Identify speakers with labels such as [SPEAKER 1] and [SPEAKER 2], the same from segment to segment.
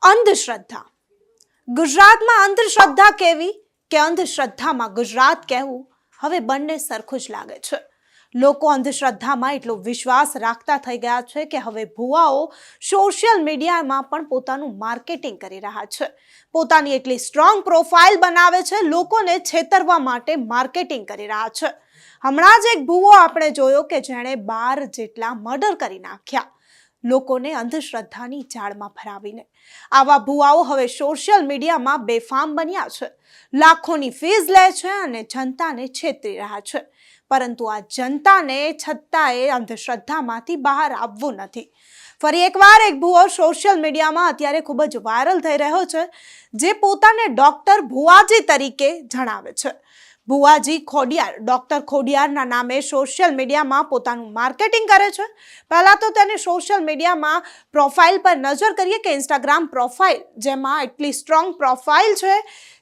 [SPEAKER 1] અંધશ્રદ્ધા. ગુજરાતમાં અંધશ્રદ્ધા કેવી કે અંધશ્રદ્ધામાં ગુજરાત કહેવું હવે બંને સરખું જ લાગે છે. લોકો અંધશ્રદ્ધામાં એટલો વિશ્વાસ રાખતા થઈ ગયા છે કે હવે ભુવાઓ સોશિયલ મીડિયામાં પણ પોતાનું માર્કેટિંગ કરી રહ્યા છે. પોતાની એટલી સ્ટ્રોંગ પ્રોફાઇલ બનાવે છે, લોકોને છેતરવા માટે માર્કેટિંગ કરી રહ્યા છે. હમણાં જ એક ભુવો આપણે જોયો કે જેણે 12 જેટલા મર્ડર કરી નાખ્યા, લોકોને અંધશ્રદ્ધાની જાળમાં ભરાવીને. આવા ભુવાઓ હવે સોશિયલ મીડિયામાં બેફામ બન્યા છે. લાખોની ફીસ લે છે અને જનતાને છેતરી રહ્યા છે. પરંતુ આ જનતાને છતાંય અંધશ્રદ્ધામાંથી બહાર આવવું નથી. ફરી એકવાર એક ભુવો સોશિયલ મીડિયામાં અત્યારે ખૂબ જ વાયરલ થઈ રહ્યો છે, જે પોતાને ડોક્ટર ભુવાજી તરીકે જણાવે છે. ભુવાજી ખોડિયાર ડોક્ટર ખોડિયારના નામે સોશિયલ મીડિયામાં પોતાનું માર્કેટિંગ કરે છે. પહેલા તો તેને સોશિયલ મીડિયામાં પ્રોફાઇલ પર નજર કરીએ કે ઇન્સ્ટાગ્રામ પ્રોફાઇલ, જેમાં એટલી સ્ટ્રોંગ પ્રોફાઇલ છે,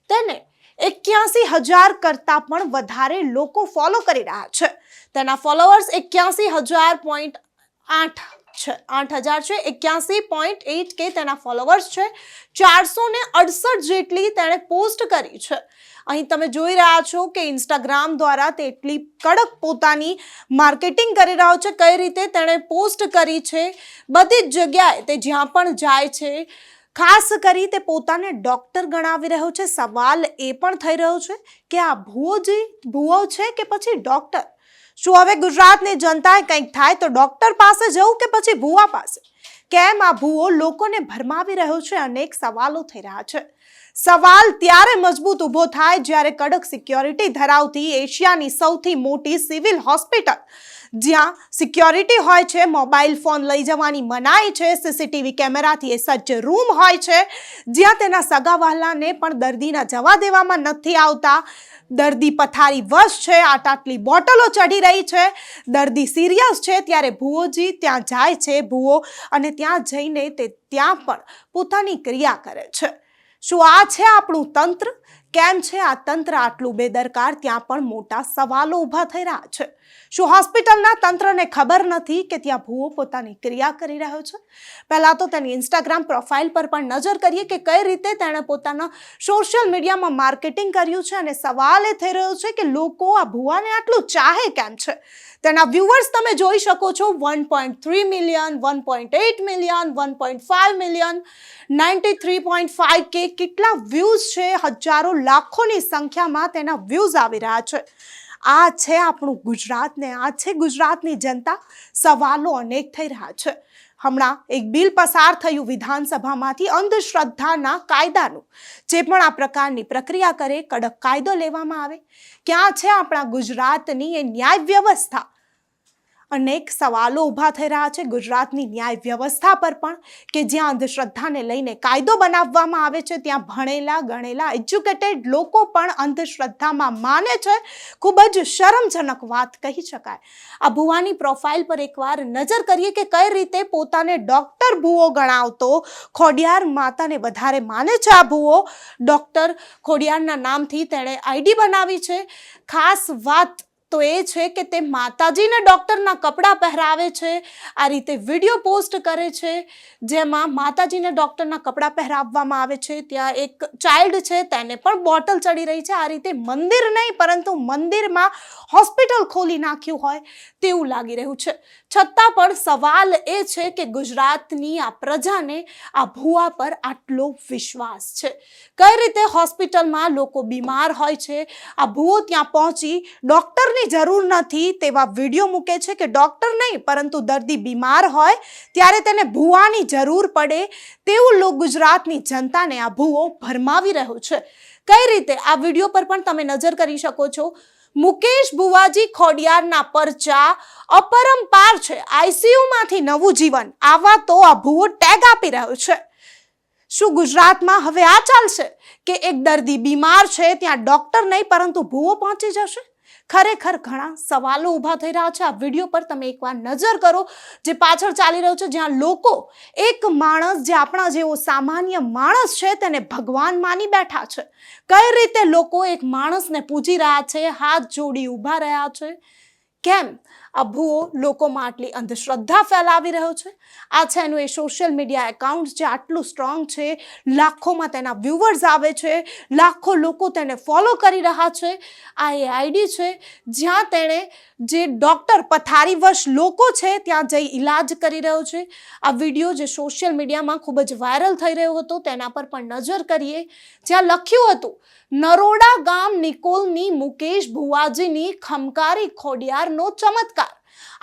[SPEAKER 1] તેને 81,000 કરતાં પણ વધારે લોકો ફોલો કરી રહ્યા છે. તેના ફોલોઅર્સ 81,000.8 છે, 8,000 છે. 81.8 કે તેના ફોલોઅર્સ છે. 468 જેટલી તેણે પોસ્ટ કરી છે. અહીં તમે જોઈ રહ્યા છો કે ઇન્સ્ટાગ્રામ દ્વારા તે એટલી કડક પોતાની માર્કેટિંગ કરી રહ્યો છે. કઈ રીતે તેણે પોસ્ટ કરી છે, બધી જ જગ્યાએ તે જ્યાં પણ જાય છે, ખાસ કરી તે પોતાને ડોક્ટર ગણાવી રહ્યો છે. સવાલ એ પણ થઈ રહ્યો છે કે આ ભુવો છે કે પછી ડોક્ટર? શું હવે ગુજરાતની જનતાએ કંઈક થાય તો ડોક્ટર પાસે જવું કે પછી ભુવા પાસે? કેમ આ ભુવો લોકોને ભરમાવી રહ્યો છે? અનેક સવાલો થઈ રહ્યા છે. સવાલ ત્યારે મજબૂત ઊભો થાય જ્યારે કડક સિક્યોરિટી ધરાવતી એશિયાની સૌથી મોટી સિવિલ હોસ્પિટલ, જ્યાં સિક્યોરિટી હોય છે, મોબાઈલ ફોન લઈ જવાની મનાઈ છે, સીસીટીવી કેમેરાથી સજ્જ રૂમ હોય છે, જ્યાં તેના સગાવહાલાને પણ દર્દીના જવા દેવામાં નથી આવતા. દર્દી પથારી વશ છે, આટલી બોટલો ચઢી રહી છે, દર્દી સિરિયસ છે, ત્યારે ભુવોજી ત્યાં જાય છે ભુવો, અને ત્યાં જઈને તે ત્યાં પણ પોતાની ક્રિયા કરે છે. શું આ છે આપણું તંત્ર? કેમ છે આ તંત્ર આટલું બેદરકાર? ત્યાં પણ મોટા સવાલો ઊભા થઈ રહ્યા છે. શું હોસ્પિટલના તંત્રને ખબર નથી કે ત્યાં ભુવો પોતાની ક્રિયા કરી રહ્યો છે? પહેલા તો તેની ઇન્સ્ટાગ્રામ પ્રોફાઇલ પર પણ નજર કરીએ કે કઈ રીતે તેણે પોતાના સોશિયલ મીડિયામાં માર્કેટિંગ કર્યું છે. અને સવાલ એ થઈ રહ્યો છે કે લોકો આ ભુવાને આટલું ચાહે કેમ છે? તેના વ્યુઅર્સ તમે જોઈ શકો છો, 1.3 મિલિયન, 1.8 મિલિયન, 1.5 મિલિયન, 93.5 કે કેટલા વ્યૂઝ છે. હજારો લાખોની સંખ્યામાં તેના વ્યૂઝ આવી રહ્યા છે. આ છે આપણું ગુજરાત ને આ છે ગુજરાતની જનતા? સવાલો અનેક થઈ રહ્યા છે. હમણાં એક બિલ પસાર થયું વિધાનસભામાંથી અંધશ્રદ્ધાના કાયદાનું, જે પણ આ પ્રકારની પ્રક્રિયા કરે, કડક કાયદો લેવામાં આવે. ક્યાં છે આપણા ગુજરાતની એ ન્યાય વ્યવસ્થા? અનેક સવાલો ઊભા થઈ રહ્યા છે ગુજરાતની ન્યાય વ્યવસ્થા પર પણ, કે જ્યાં અંધશ્રદ્ધાને લઈને કાયદો બનાવવામાં આવે છે, ત્યાં ભણેલા ગણેલા એજ્યુકેટેડ લોકો પણ અંધશ્રદ્ધામાં માને છે. ખૂબ જ શરમજનક વાત કહી શકાય. આ ભુવાની પ્રોફાઇલ પર એકવાર નજર કરીએ કે કઈ રીતે પોતાને ડોક્ટર ભુવો ગણાવતો ખોડિયાર માતાને વધારે માને છે. આ ભુવો ડોક્ટર ખોડિયારના નામથી તેણે આઈડી બનાવી છે. ખાસ વાત તો એ છે કે તે માતાજીને ડોક્ટરના કપડાં પહેરાવે છે. આ રીતે વિડીયો પોસ્ટ કરે છે, જેમાં માતાજીને ડોક્ટરના કપડાં પહેરાવવામાં આવે છે. ત્યાં એક ચાઇલ્ડ છે, તેને પણ બોટલ ચડી રહી છે. આ રીતે મંદિર નહીં પરંતુ મંદિરમાં હોસ્પિટલ ખોલી નાખ્યું હોય તેવું લાગી રહ્યું છે. છતાં પણ સવાલ એ છે કે ગુજરાતની આ પ્રજાને આ ભુવા પર આટલો વિશ્વાસ છે. કઈ રીતે હોસ્પિટલમાં લોકો બીમાર હોય છે, આ ભુવો ત્યાં પહોંચી ડોક્ટરની જરૂર નથી તેવા વિડીયો મૂકે છે કે ડોક્ટર નહીં પરંતુ દર્દી બીમાર હોય ત્યારે તેને ભુવાની જરૂર પડે તેવું ગુજરાતની જનતાને આ ભુવો ભરમાવી રહ્યો છે. કઈ રીતે? આ વિડીયો પર પણ તમે નજર કરી શકો છો. મુકેશ ભુવાજી ખોડિયારના પરચા અપરંપાર છે. આઈસીયુમાંથી નવું જીવન, આવા તો આ ભુવો ટેગ આપી રહ્યો છે. શું ગુજરાતમાં હવે આ ચાલશે કે એક દર્દી બીમાર છે ત્યાં ડોક્ટર નહીં પરંતુ ભુવો પહોંચી જશે? ખરેખર ઘણા સવાલો ઊભા થઈ રહ્યા છે. આ વિડીયો પર તમે એકવાર નજર કરો, જે પાછળ ચાલી રહ્યો છે, જ્યાં લોકો એક માણસ જે આપણા જેવો સામાન્ય માણસ છે તેને ભગવાન માની બેઠા છે. કઈ રીતે લોકો એક માણસને પૂજી રહ્યા છે, હાથ જોડી ઊભા રહ્યા છે? કેમ આ ભૂવો લોકોમાં આટલી અંધશ્રદ્ધા ફેલાવી રહ્યો છે? આ છે એનું એ સોશિયલ મીડિયા એકાઉન્ટ જે આટલું સ્ટ્રોંગ છે, લાખોમાં તેના વ્યુઅર્સ આવે છે, લાખો લોકો તેને ફોલો કરી રહ્યા છે. આ એ આઈડી છે જ્યાં તેણે જે ડૉક્ટર પથારીવશ લોકો છે ત્યાં જઈ ઈલાજ કરી રહ્યો છે. આ વિડીયો જે સોશિયલ મીડિયામાં ખૂબ જ વાયરલ થઈ રહ્યો હતો તેના પર પણ નજર કરીએ, જ્યાં લખ્યું હતું, નરોડા ગામ નિકોલની મુકેશ ભુવાજીની ખમકારી ખોડિયારનો ચમત્કાર.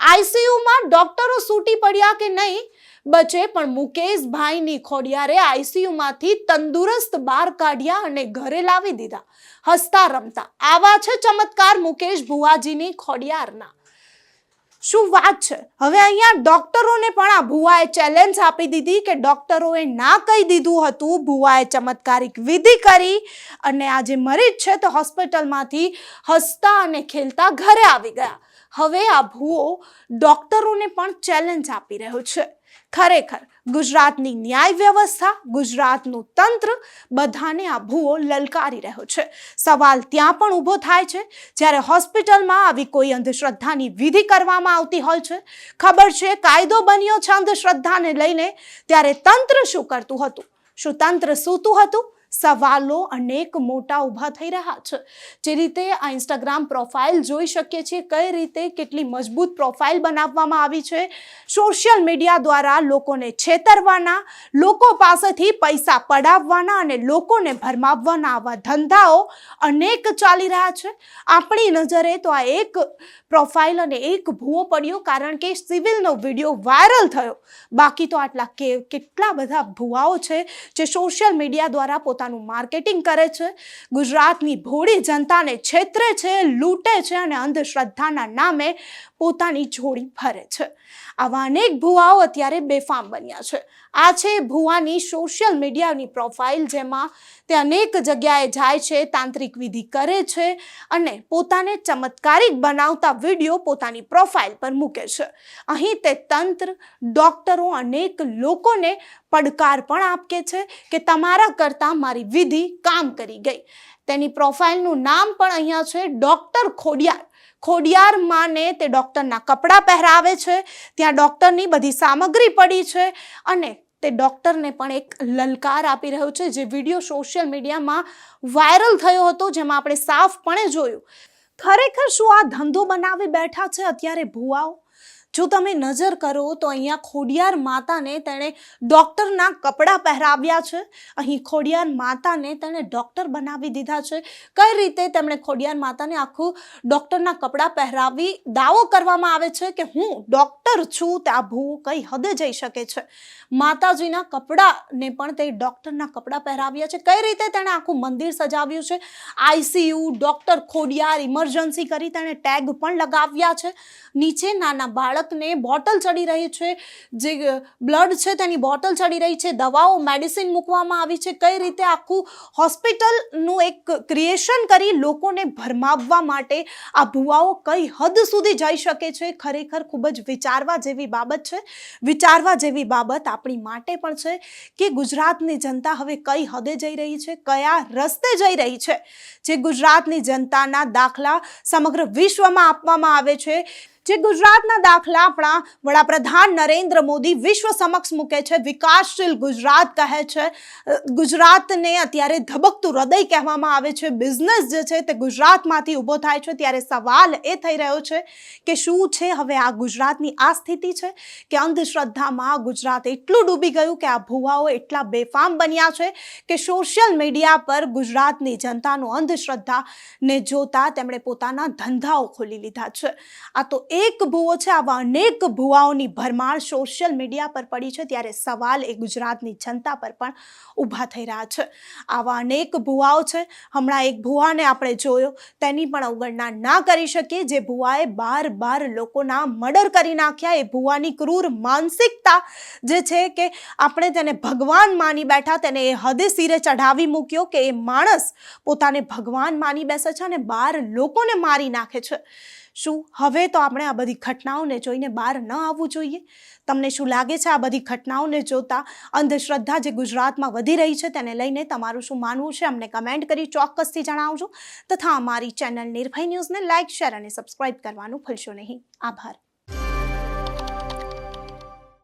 [SPEAKER 1] આઈસીયુમાં ડોક્ટરો છૂટી પડ્યા કે નહીં બચે, પણ મુકેશભાઈની ખોડિયારે આઈસીયુમાંથી તંદુરસ્ત બહાર કાઢ્યા અને ઘરે લાવી દીધા, હસતા રમતા. આવા છે ચમત્કાર મુકેશ ભુવાજીની ખોડિયારના. શું વાત છે! હવે અહીંયા ડોક્ટરોને પણ આ ભુવાએ ચેલેન્જ આપી દીધી કે ડોક્ટરોએ ના કહી દીધું હતું, ભુવાએ ચમત્કારિક વિધિ કરી અને આ જે મરીજ છે તે હોસ્પિટલમાંથી હસતા અને ખેલતા ઘરે આવી ગયા. હવે આ ભુવો ડોક્ટરોને પણ ચેલેન્જ આપી રહ્યો છે. ખરેખર ગુજરાતની ન્યાય વ્યવસ્થા, ગુજરાતનું તંત્ર બધાને આ ભુવો લલકારી રહ્યો છે. સવાલ ત્યાં પણ ઊભો થાય છે જ્યારે હોસ્પિટલમાં આવી કોઈ અંધશ્રદ્ધાની વિધિ કરવામાં આવતી હોય છે. ખબર છે કાયદો બન્યો છે અંધશ્રદ્ધાને લઈને, ત્યારે તંત્ર શું કરતું હતું? શું તંત્ર સૂતું હતું? સવાલો અનેક મોટા ઊભા થઈ રહ્યા છે. જે રીતે આ ઇન્સ્ટાગ્રામ પ્રોફાઇલ જોઈ શકીએ છીએ, કઈ રીતે કેટલી મજબૂત પ્રોફાઇલ બનાવવામાં આવી છે. સોશિયલ મીડિયા દ્વારા લોકોને છેતરવાના, લોકો પાસેથી પૈસા પડાવવાના અને લોકોને ભરમાવવાના આવા ધંધાઓ અનેક ચાલી રહ્યા છે. આપણી નજરે તો આ એક પ્રોફાઇલ અને એક ભૂવો પડ્યો કારણ કે સિવિલનો વિડીયો વાયરલ થયો. બાકી તો આટલા કેટલા બધા ભૂવાઓ છે જે સોશિયલ મીડિયા દ્વારા પોતાનું માર્કેટિંગ કરે છે, ગુજરાતની ભોળી જનતાને છેતરે છે, લૂંટે છે અને અંધશ્રદ્ધાના નામે પોતાની જોડી ભરે છે. આવા અનેક ભુવાઓ અત્યારે બેફામ બન્યા છે. આ છે ભુવાની સોશિયલ મીડિયાની પ્રોફાઇલ, જેમાં તે અનેક જગ્યાએ જાય છે, તાંત્રિક વિધિ કરે છે અને પોતાને ચમત્કારિક બનાવતા વિડીયો પોતાની પ્રોફાઇલ પર મૂકે છે. અહીં તે તંત્ર, ડોક્ટરો, અનેક લોકોને પડકાર પણ આપે છે કે તમારા કરતાં મારી વિધિ કામ કરી ગઈ. તેની પ્રોફાઇલનું નામ પણ અહીંયા છે ડોક્ટર ખોડિયાર. ખોડિયાર માને તે ડોક્ટરના કપડાં પહેરાવે છે, ત્યાં ડોક્ટરની બધી સામગ્રી પડી છે અને તે ડોક્ટરને પણ એક લલકાર આપી રહ્યો છે. જે વિડીયો સોશિયલ મીડિયામાં વાયરલ થયો હતો, જેમાં આપણે સાફપણે જોયું. ખરેખર શું આ ધંધો બનાવી બેઠા છે અત્યારે ભુવાઓ? જો તમે નજર કરો તો અહીંયા ખોડિયાર માતાને તેણે ડોક્ટરના કપડાં પહેરાવ્યા છે. અહીં ખોડિયાર માતાને તેણે ડોક્ટર બનાવી દીધા છે. કઈ રીતે તેમણે ખોડિયાર માતાને આખું ડોક્ટરના કપડાં પહેરાવી દાવો કરવામાં આવે છે કે હું ડોક્ટર છું, તે આ ભૂવો કઈ હદે જઈ શકે છે. માતાજીના કપડાને પણ તે ડોક્ટરના કપડાં પહેરાવ્યા છે. કઈ રીતે તેણે આખું મંદિર સજાવ્યું છે. આઈસીયુ, ડોક્ટર ખોડિયાર, ઇમરજન્સી કરી તેણે ટેગ પણ લગાવ્યા છે. નીચે નાના બાળકને બોટલ ચડી રહી છે, જે બ્લડ છે તેની બોટલ ચડી રહી છે, દવાઓ, મેડિસિન મૂકવામાં આવી છે. કઈ રીતે આખું હોસ્પિટલનું એક ક્રિએશન કરી લોકોને ભરમાવવા માટે આ ભુવાઓ કઈ હદ સુધી જઈ શકે છે. ખરેખર ખૂબ જ વિચારવા જેવી બાબત છે. વિચારવા જેવી બાબત આપણી માટે પણ છે કે ગુજરાતની જનતા હવે કઈ હદે જઈ રહી છે, કયા રસ્તે જઈ રહી છે. જે ગુજરાતની જનતાના દાખલા સમગ્ર વિશ્વમાં આપવામાં આવે છે, જે ગુજરાતના દાખલા આપણા વડાપ્રધાન નરેન્દ્ર મોદી વિશ્વ સમક્ષ મૂકે છે, વિકાસશીલ ગુજરાત કહે છે. ગુજરાતને અત્યારે ધબકતું હૃદય કહેવામાં આવે છે. બિઝનેસ જે છે તે ગુજરાતમાંથી ઊભો થાય છે. ત્યારે સવાલ એ થઈ રહ્યો છે કે શું છે હવે આ ગુજરાતની આ સ્થિતિ છે કે અંધશ્રદ્ધામાં ગુજરાત એટલું ડૂબી ગયું કે આ ભુવાઓ એટલા બેફામ બન્યા છે કે સોશિયલ મીડિયા પર ગુજરાતની જનતાનો અંધશ્રદ્ધાને જોતા તેમણે પોતાના ધંધાઓ ખોલી લીધા છે. આ તો એક ભુવો છે. આવા અનેક ભુવાઓની ભરમાર સોશિયલ મીડિયા પર પડી છે. ત્યારે સવાલ એ ગુજરાતની જનતા પર પણ ઊભા થઈ રહ્યા છે. આવા અનેક ભુવાઓ છે. હમણાં એક ભુવાને આપણે જોયો, તેની પણ અવગણના ના કરી શકીએ. જે ભુવાએ બાર લોકોના મર્ડર કરી નાખ્યા. એ ભુવાની ક્રૂર માનસિકતા જે છે કે આપણે તેને ભગવાન માની બેઠા, તેને એ હદે સિરે ચઢાવી મૂક્યો કે એ માણસ પોતાને ભગવાન માની બેસે છે અને 12 લોકોને મારી નાખે છે. શું હવે તો આપણે આ બધી ઘટનાઓને જોઈને બહાર ન આવવું જોઈએ? તમને શું લાગે છે આ બધી ઘટનાઓને જોતા અંધશ્રદ્ધા જે ગુજરાતમાં વધી રહી છે તેને લઈને તમારું શું માનવું છે અમને કમેન્ટ કરી ચોક્કસથી જણાવજો તથા અમારી ચેનલ નિર્ભય ન્યૂઝને લાઇક શેર અને સબસ્ક્રાઇબ કરવાનું ભૂલશો નહીં. આભાર.